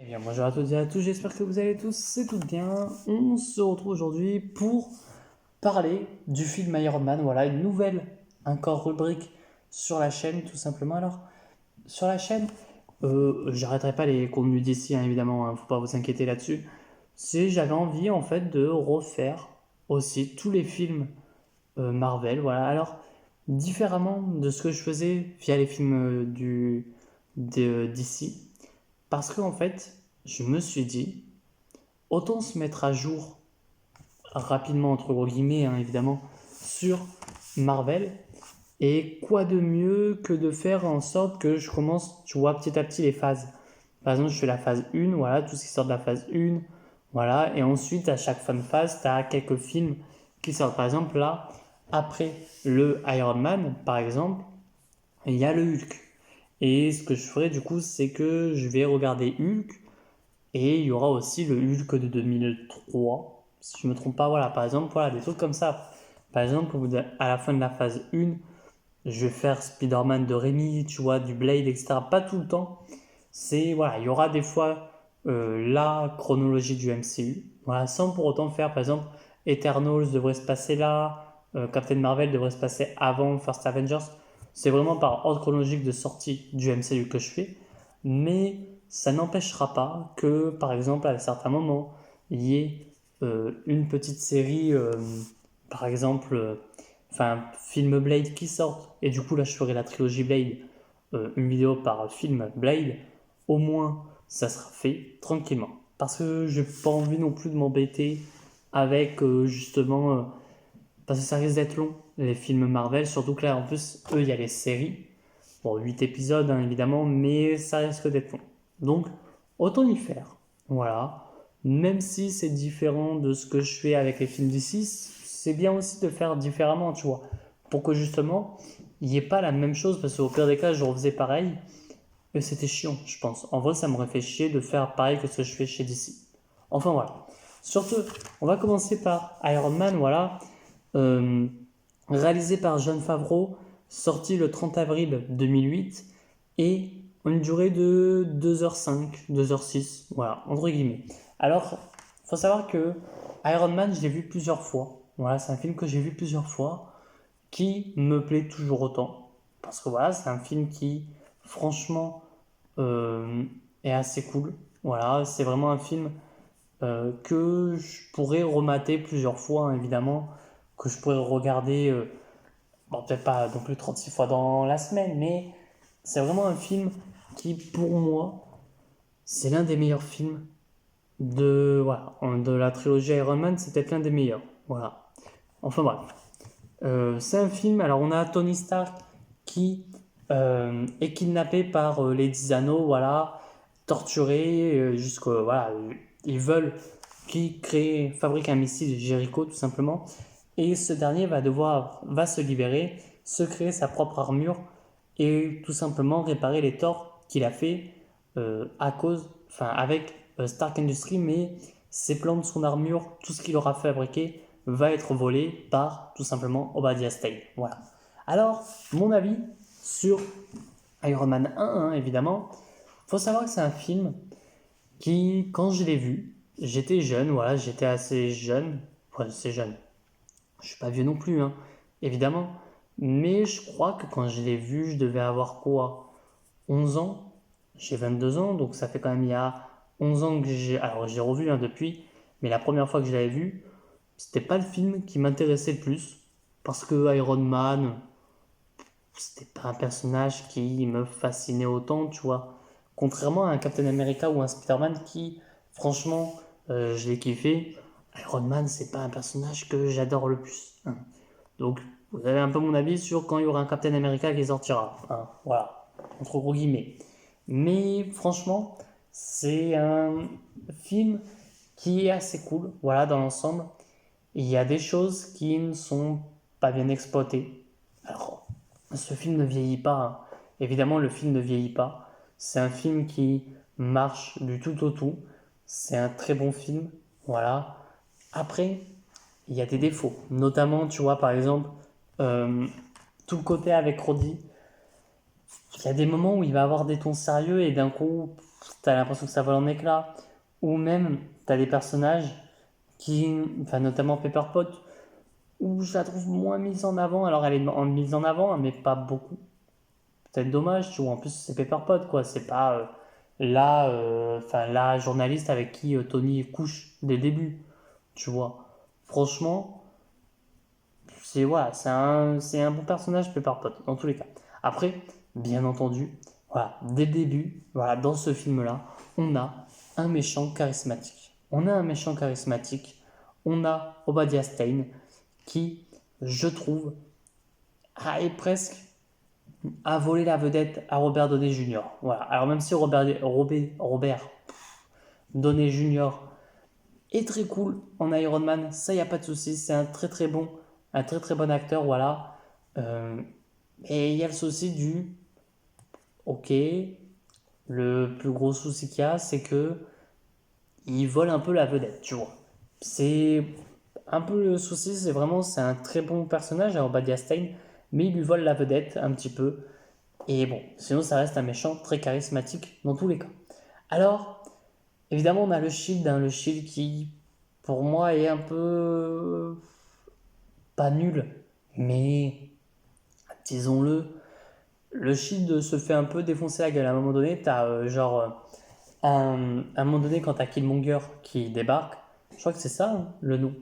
Bien, bonjour à toutes et à tous, j'espère que vous allez tous et toutes bien. On se retrouve aujourd'hui pour parler du film Iron Man. Voilà, une nouvelle encore rubrique sur la chaîne, tout simplement. Alors, sur la chaîne, j'arrêterai pas les contenus d'ici, hein, évidemment, faut pas vous inquiéter là-dessus. J'avais envie en fait de refaire aussi tous les films Marvel. Voilà, alors différemment de ce que je faisais via les films d'ici. Parce qu'en fait, je me suis dit, autant se mettre à jour rapidement, entre gros guillemets, hein, évidemment, sur Marvel. Et quoi de mieux que de faire en sorte que je commence, tu vois, petit à petit les phases. Par exemple, je fais la phase 1, voilà, tout ce qui sort de la phase 1, voilà. Et ensuite, à chaque fin de phase, tu as quelques films qui sortent. Par exemple, là, après le Iron Man, par exemple, il y a le Hulk. Et ce que je ferai du coup, c'est que je vais regarder Hulk. Et il y aura aussi le Hulk de 2003, si je ne me trompe pas. Voilà, par exemple, voilà, des trucs comme ça. Par exemple, à la fin de la phase 1, je vais faire Spider-Man de Rémi, tu vois, du Blade, etc. Pas tout le temps. Voilà, il y aura des fois la chronologie du MCU. Voilà, sans pour autant faire, par exemple, Eternals devrait se passer là, Captain Marvel devrait se passer avant First Avengers. C'est vraiment par ordre chronologique de sortie du MCU que je fais. Mais ça n'empêchera pas que, par exemple, à certains moments, il y ait une petite série, par exemple, enfin, film Blade qui sort. Et du coup, là, je ferai la trilogie Blade, une vidéo par film Blade. Au moins, ça sera fait tranquillement. Parce que j'ai pas envie non plus de m'embêter avec justement. Parce que ça risque d'être long, les films Marvel. Surtout que là, en plus, eux, il y a les séries. Bon, 8 épisodes, hein, évidemment, mais ça risque d'être long. Donc, autant y faire. Voilà. Même si c'est différent de ce que je fais avec les films d'ici, c'est bien aussi de faire différemment, tu vois. Pour que justement, il n'y ait pas la même chose, parce qu'au pire des cas, je refaisais pareil, et c'était chiant, je pense. En vrai, ça m'aurait fait chier de faire pareil que ce que je fais chez DC. Enfin, voilà. Surtout, on va commencer par Iron Man, voilà. Euh, Réalisé par Jon Favreau, sorti le 30 avril 2008 et une durée de 2h05, 2h06, voilà, entre guillemets. Alors, il faut savoir que Iron Man, je l'ai vu plusieurs fois. Voilà, c'est un film que j'ai vu plusieurs fois qui me plaît toujours autant. Parce que voilà, c'est un film qui, franchement, euh, est assez cool. Voilà, c'est vraiment un film que je pourrais remater plusieurs fois, hein, évidemment, que je pourrais regarder, bon, peut-être pas non plus 36 fois dans la semaine, mais c'est vraiment un film qui, pour moi, c'est l'un des meilleurs films voilà, de la trilogie Iron Man, c'est peut-être l'un des meilleurs. Voilà. Enfin bref. C'est un film, alors on a Tony Stark qui est kidnappé par les 10 anneaux, voilà, torturé, voilà, ils veulent qu'il fabrique un missile Jericho tout simplement, et ce dernier va se libérer, se créer sa propre armure et tout simplement réparer les torts qu'il a fait avec Stark Industries, mais ses plans de son armure, tout ce qu'il aura fabriqué va être volé par tout simplement Obadiah Stane. Voilà. Alors, mon avis sur Iron Man 1, hein, évidemment, faut savoir que c'est un film qui, quand je l'ai vu, j'étais jeune, voilà, j'étais assez jeune, enfin, assez jeune, je suis pas vieux non plus, hein, évidemment, mais je crois que quand je l'ai vu, je devais avoir quoi, 11 ans, j'ai 22 ans, donc ça fait quand même il y a 11 ans que alors j'ai revu, hein, depuis, mais la première fois que je l'avais vu, c'était pas le film qui m'intéressait le plus, parce que Iron Man, c'était pas un personnage qui me fascinait autant, tu vois. Contrairement à un Captain America ou un Spider-Man qui, franchement, je l'ai kiffé. Iron Man, c'est pas un personnage que j'adore le plus, hein. Donc, vous avez un peu mon avis sur quand il y aura un Captain America qui sortira, hein. Voilà, entre gros guillemets. Mais franchement, c'est un film qui est assez cool, voilà, dans l'ensemble. Il y a des choses qui ne sont pas bien exploitées. Alors, ce film ne vieillit pas, hein. Évidemment, le film ne vieillit pas. C'est un film qui marche du tout au tout. C'est un très bon film. Voilà. Après, il y a des défauts. Notamment, tu vois, par exemple, euh, tout le côté avec Roddy. il y a des moments où il va avoir des tons sérieux et d'un coup, t'as l'impression que ça vole en éclats. Ou même, t'as des personnages enfin notamment Pepper Pot, où je la trouve moins mise en avant. Alors elle est mise en avant, mais pas beaucoup. Peut-être dommage, tu vois. En plus, c'est Pepper Pot, quoi. C'est pas la journaliste avec qui Tony couche dès le début, tu vois. Franchement, c'est un bon personnage, Pepper Pot, dans tous les cas. Après, bien entendu, voilà, dès le début, voilà, dans ce film-là, on a un méchant charismatique. On a un méchant charismatique. On a Obadiah Stane qui, je trouve, est presque a volé la vedette à Robert Downey Jr. Voilà. Alors même si Robert Downey Jr. est très cool en Iron Man, ça y a pas de souci, c'est un très très bon acteur, voilà. Et il y a le souci ok, le plus gros souci qu'il y a, c'est que il vole un peu la vedette, tu vois. C'est un peu le souci, c'est un très bon personnage, Obadiah Stane, mais il lui vole la vedette un petit peu. Et bon, sinon ça reste un méchant très charismatique dans tous les cas. Alors, évidemment, on a le Shield qui, pour moi, est un peu pas nul, mais disons-le, le Shield se fait un peu défoncer la gueule. À un moment donné, t'as un moment donné, quand t'as Killmonger qui débarque, je crois que c'est ça, hein, le nom,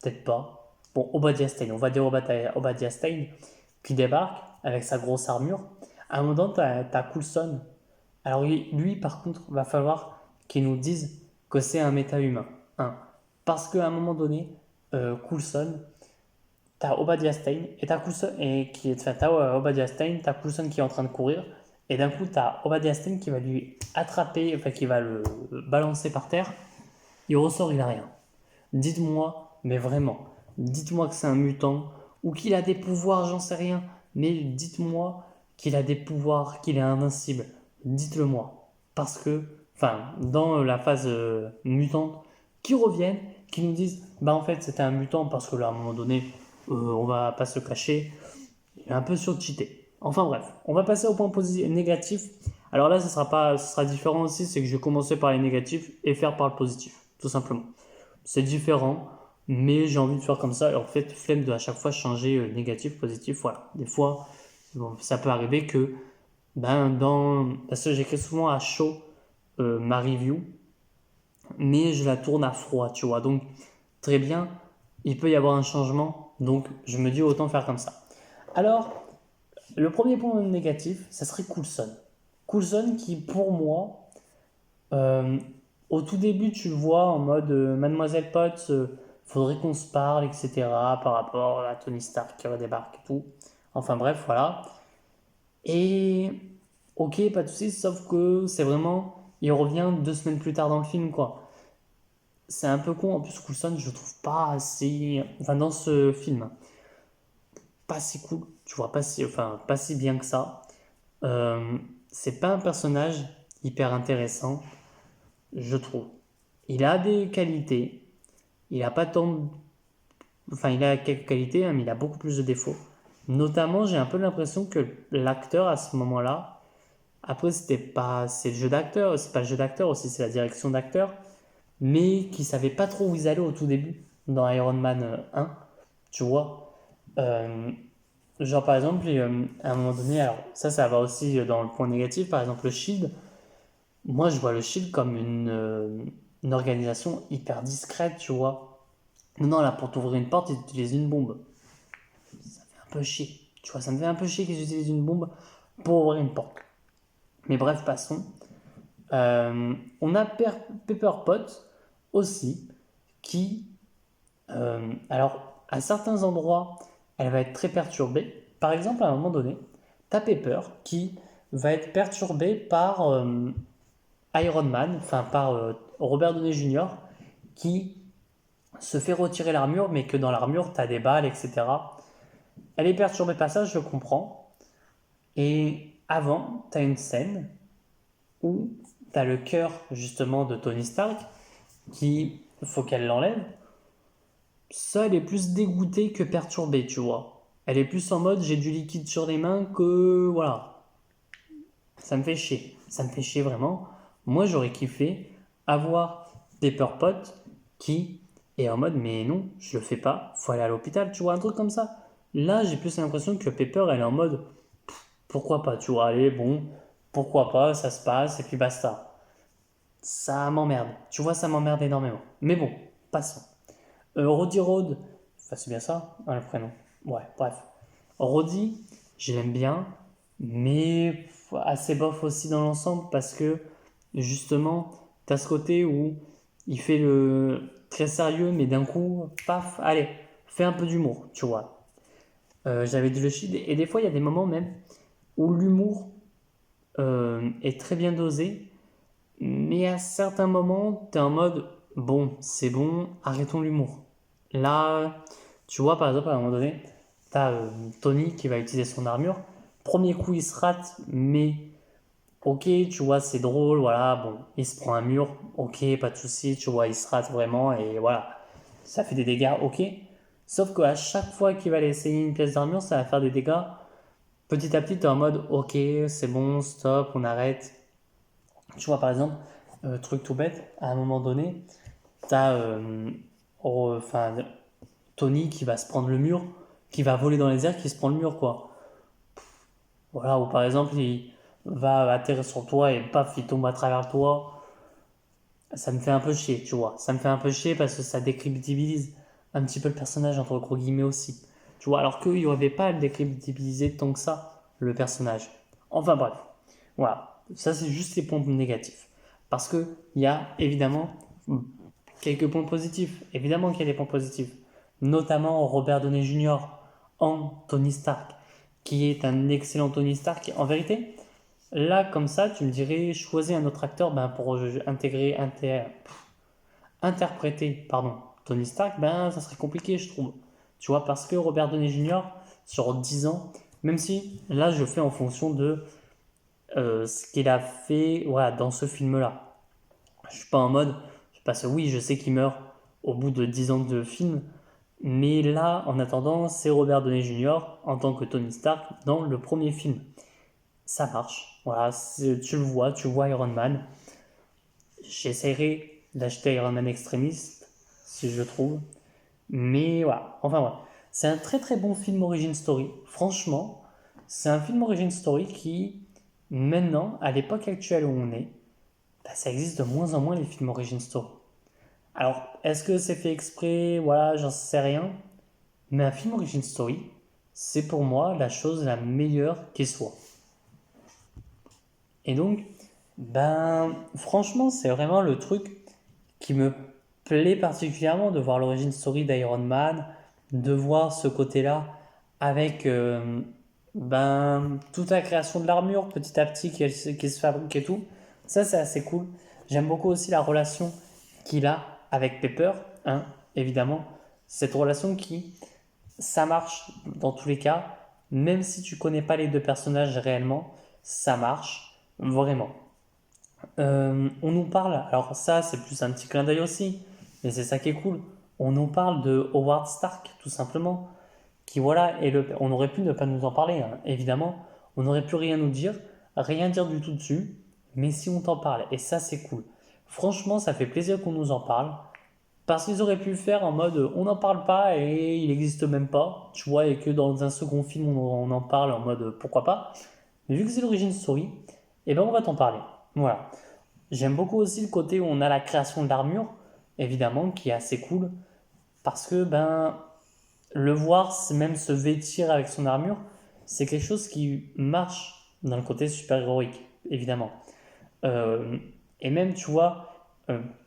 peut-être pas. Bon, Obadiah Stane, on va dire Obadiah Stane, qui débarque avec sa grosse armure. À un moment, t'as Coulson. Alors lui, par contre, va falloir qu'il nous dise que c'est un méta-humain. Hein. Parce qu'à un moment donné, Coulson, t'as Obadiah Stane, et t'as Coulson, et qui est, enfin, t'as Obadiah Stane, t'as Coulson qui est en train de courir, et d'un coup, t'as Obadiah Stane qui va lui attraper, enfin, qui va le balancer par terre. Il ressort, il a rien. Dites-moi, mais vraiment, dites-moi que c'est un mutant, ou qu'il a des pouvoirs, j'en sais rien, mais dites-moi qu'il a des pouvoirs, qu'il est invincible. Dites-le moi. Parce que, enfin, dans la phase mutante, qui reviennent, qui nous disent, bah en fait c'était un mutant parce que là à un moment donné, on va pas se cacher, il est un peu surcheaté. Enfin bref, on va passer au point négatif. Alors là, ce sera différent aussi, c'est que je vais commencer par les négatifs et faire par le positif, tout simplement. C'est différent, mais j'ai envie de faire comme ça. Et en fait, flemme de à chaque fois changer négatif, positif. Voilà. Des fois, bon, ça peut arriver que, parce que j'écris souvent à chaud ma review, mais je la tourne à froid, tu vois. Donc, très bien, il peut y avoir un changement. Donc, je me dis autant faire comme ça. Alors, le premier point négatif, ça serait Coulson. Coulson qui, pour moi, euh, au tout début, tu le vois en mode Mademoiselle Potts, faudrait qu'on se parle, etc. par rapport à Tony Stark qui redébarque et tout. Enfin bref, voilà. Et ok, pas de soucis, sauf que c'est vraiment. Il revient 2 semaines plus tard dans le film, quoi. C'est un peu con, en plus, Coulson, je le trouve pas assez. Enfin, dans ce film, pas si cool, tu vois, pas si bien que ça. C'est pas un personnage hyper intéressant, je trouve. Il a des qualités, il a pas tant. Enfin, il a quelques qualités, hein, mais il a beaucoup plus de défauts. Notamment, j'ai un peu l'impression que l'acteur à ce moment-là, après, c'est le jeu d'acteur, c'est pas le jeu d'acteur aussi, c'est la direction d'acteur, mais qui savait pas trop où ils allaient au tout début dans Iron Man 1, tu vois. Euh, genre, par exemple, à un moment donné, alors ça va aussi dans le point négatif, par exemple, le Shield. Moi, je vois le Shield comme une organisation hyper discrète, tu vois. Non, non, là, pour t'ouvrir une porte, ils utilisent une bombe. Ça fait un peu chier. Tu vois, ça me fait un peu chier qu'ils utilisent une bombe pour ouvrir une porte. Mais bref, passons. On a Pepper Pot aussi, qui, alors, à certains endroits, elle va être très perturbée. Par exemple, à un moment donné, t'as Pepper qui va être perturbée par Iron Man, enfin par Robert Downey Jr., qui se fait retirer l'armure, mais que dans l'armure, t'as des balles, etc. Elle est perturbée par ça, je comprends. Et avant, t'as une scène où t'as le cœur justement de Tony Stark qui faut qu'elle l'enlève. Ça, elle est plus dégoûtée que perturbée, tu vois. Elle est plus en mode j'ai du liquide sur les mains que voilà. ça me fait chier. Ça me fait chier vraiment. Moi, j'aurais kiffé avoir Pepper Pot qui est en mode, mais non, je le fais pas, faut aller à l'hôpital, tu vois, un truc comme ça. Là, j'ai plus l'impression que Pepper, elle est en mode, pourquoi pas, tu vois, allez, bon, pourquoi pas, ça se passe, et puis basta. Ça m'emmerde, tu vois, ça m'emmerde énormément. Mais bon, passons. Roddy Road, enfin, c'est bien ça, le prénom. Ouais, bref. Roddy, je l'aime bien, mais assez bof aussi dans l'ensemble parce que justement, tu as ce côté où il fait le très sérieux, mais d'un coup, paf, allez, fais un peu d'humour, tu vois. J'avais dit le shit, et des fois, il y a des moments même où l'humour est très bien dosé, mais à certains moments, tu es en mode, bon, c'est bon, arrêtons l'humour. Là, tu vois, par exemple, à un moment donné, tu as Tony qui va utiliser son armure. Premier coup, il se rate, mais ok, tu vois, c'est drôle, voilà, bon, il se prend un mur, ok, pas de souci, tu vois, il se rate vraiment, et voilà, ça fait des dégâts, ok. Sauf qu'à chaque fois qu'il va aller essayer une pièce d'armure, ça va faire des dégâts. Petit à petit, tu es en mode, ok, c'est bon, stop, on arrête. Tu vois, par exemple, truc tout bête, à un moment donné, tu as enfin, Tony qui va se prendre le mur, qui va voler dans les airs, qui se prend le mur, quoi. Voilà, ou par exemple, il va atterrir sur toi et paf, il tombe à travers le toit. Ça me fait un peu chier, tu vois. Ça me fait un peu chier parce que ça décrédibilise un petit peu le personnage, entre gros guillemets aussi. Tu vois, alors qu'il n'y aurait pas à le décrédibiliser tant que ça, le personnage. Enfin bref, voilà. Ça, c'est juste les points négatifs. Parce qu'il y a évidemment quelques points positifs. Évidemment qu'il y a des points positifs. Notamment Robert Downey Jr. en Tony Stark, qui est un excellent Tony Stark. En vérité, là, comme ça, tu me dirais, choisis un autre acteur ben, pour interpréter Tony Stark, ben, ça serait compliqué, je trouve. Tu vois, parce que Robert Downey Jr., sur 10 ans, même si là, je fais en fonction de ce qu'il a fait voilà, dans ce film-là. Je suis pas en mode, parce que oui, je sais qu'il meurt au bout de 10 ans de film, mais là, en attendant, c'est Robert Downey Jr. en tant que Tony Stark dans le premier film. Ça marche. Voilà, tu le vois, tu vois Iron Man. J'essaierai d'acheter Iron Man Extremist, si je le trouve. Mais voilà, enfin voilà. C'est un très très bon film Origin Story. Franchement, c'est un film Origin Story qui, maintenant, à l'époque actuelle où on est, bah, ça existe de moins en moins les films Origin Story. Alors, est-ce que c'est fait exprès? Voilà, j'en sais rien. Mais un film Origin Story, c'est pour moi la chose la meilleure qui soit. Et donc, ben, franchement, c'est vraiment le truc qui me plaît particulièrement de voir l'origine story d'Iron Man, de voir ce côté-là avec ben, toute la création de l'armure petit à petit qui se fabrique et tout. Ça, c'est assez cool. J'aime beaucoup aussi la relation qu'il a avec Pepper, hein, évidemment. Cette relation qui, ça marche dans tous les cas, même si tu connais pas les deux personnages réellement, ça marche vraiment. On nous parle, alors ça c'est plus un petit clin d'œil aussi, mais c'est ça qui est cool. On nous parle de Howard Stark tout simplement, qui voilà, on aurait pu ne pas nous en parler, hein, évidemment, on n'aurait pu rien nous dire, rien dire du tout dessus, mais si on t'en parle, et ça c'est cool. Franchement, ça fait plaisir qu'on nous en parle, parce qu'ils auraient pu le faire en mode on n'en parle pas et il n'existe même pas, tu vois, et que dans un second film on en parle en mode pourquoi pas. Mais vu que c'est l'origine story, eh ben on va t'en parler. Voilà. J'aime beaucoup aussi le côté où on a la création de l'armure, évidemment, qui est assez cool, parce que ben le voir même se vêtir avec son armure, c'est quelque chose qui marche dans le côté super-héroïque, évidemment. Euh, et même, tu vois,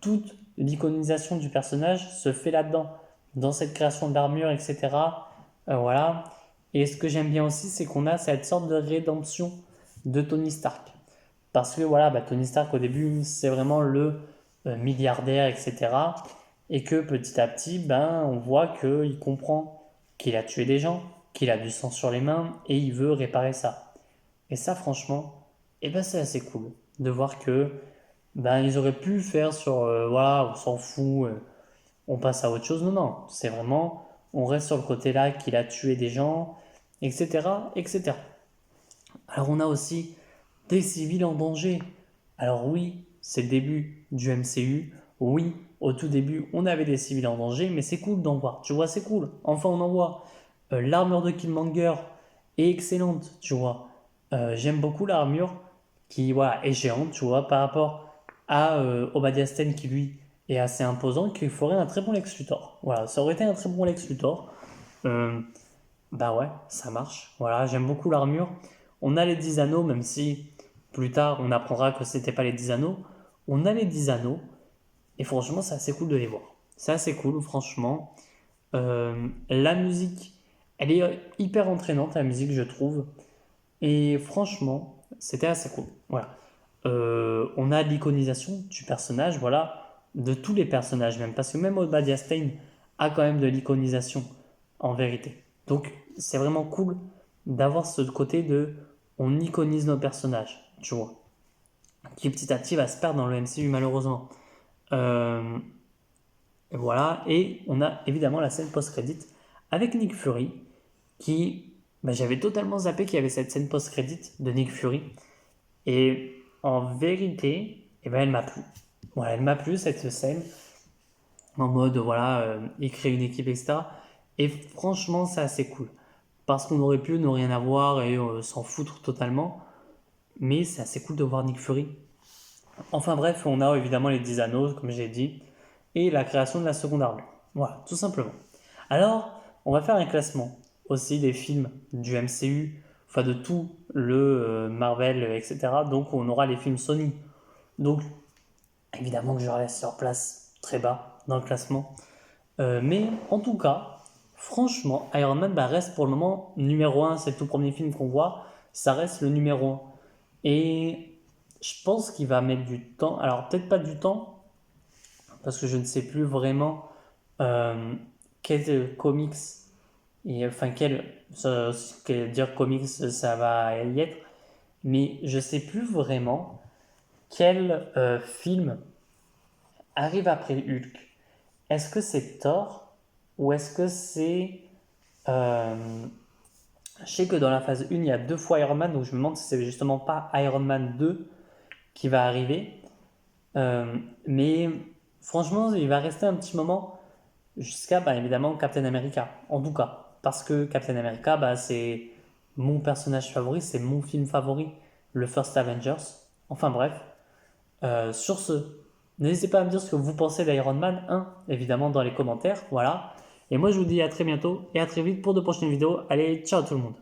toute l'iconisation du personnage se fait là-dedans, dans cette création d'armure, etc. Voilà. Et ce que j'aime bien aussi, c'est qu'on a cette sorte de rédemption de Tony Stark. Parce que voilà, bah, Tony Stark au début, c'est vraiment le milliardaire, etc. Et que petit à petit, ben, on voit qu'il comprend qu'il a tué des gens, qu'il a du sang sur les mains et il veut réparer ça. Et ça, franchement, eh ben, c'est assez cool de voir que ben, ils auraient pu faire sur voilà, on s'en fout, on passe à autre chose. Non, non, c'est vraiment, on reste sur le côté là qu'il a tué des gens, etc., etc. Alors on a aussi des civils en danger. Alors oui, c'est le début du MCU. Oui, au tout début, on avait des civils en danger, mais c'est cool d'en voir. Tu vois, c'est cool. Enfin, on en voit. L'armure de Killmonger est excellente, tu vois. J'aime beaucoup l'armure qui, voilà, est géante, tu vois, par rapport à Obadiah Stane qui, lui, est assez imposant, qui ferait un très bon Lex Luthor. Voilà, ça aurait été un très bon Lex Luthor. Euh, Bah ouais, ça marche. Voilà, j'aime beaucoup l'armure. On a les 10 anneaux, même si plus tard on apprendra que c'était pas les 10 anneaux. On a les 10 anneaux, et franchement, c'est assez cool de les voir. C'est assez cool, franchement. La musique, elle est hyper entraînante, la musique, je trouve. Et franchement, c'était assez cool. Voilà. On a l'iconisation du personnage, voilà, de tous les personnages même, parce que même Obadiah Stane a quand même de l'iconisation, en vérité. Donc, c'est vraiment cool d'avoir ce côté de on iconise nos personnages, tu vois, qui petit à petit va se perdre dans le MCU malheureusement. Euh, et voilà, et on a évidemment la scène post-crédit avec Nick Fury, qui, bah, j'avais totalement zappé qu'il y avait cette scène post-crédit de Nick Fury, et en vérité, eh ben, elle m'a plu. Voilà, elle m'a plu cette scène, en mode, voilà, il crée une équipe, etc. Et franchement, c'est assez cool. Parce qu'on aurait pu ne rien avoir et s'en foutre totalement. Mais c'est assez cool de voir Nick Fury. Enfin bref, on a évidemment les 10 anneaux, comme j'ai dit, et la création de la seconde armure. Voilà, tout simplement. Alors, on va faire un classement aussi des films du MCU, enfin de tout le Marvel, etc. Donc on aura les films Sony. Donc évidemment que je laisse leur place très bas dans le classement. Mais en tout cas, franchement, Iron Man bah, reste pour le moment numéro un. C'est le tout premier film qu'on voit. Ça reste le numéro un. Et je pense qu'il va mettre du temps. Alors peut-être pas du temps, parce que je ne sais plus vraiment euh, quel comics, et, enfin dire comics ça va y être. Mais je sais plus vraiment quel film arrive après Hulk. Est-ce que c'est Thor ou est-ce que c'est... euh, je sais que dans la phase 1, il y a deux fois Iron Man, donc je me demande si c'est justement pas Iron Man 2 qui va arriver. Mais franchement, il va rester un petit moment jusqu'à, bah, évidemment, Captain America. En tout cas, parce que Captain America, bah, c'est mon personnage favori, c'est mon film favori, le First Avengers. Enfin bref, sur ce, n'hésitez pas à me dire ce que vous pensez d'Iron Man 1, évidemment, dans les commentaires. Voilà. Et moi, je vous dis à très bientôt et à très vite pour de prochaines vidéos. Allez, ciao tout le monde.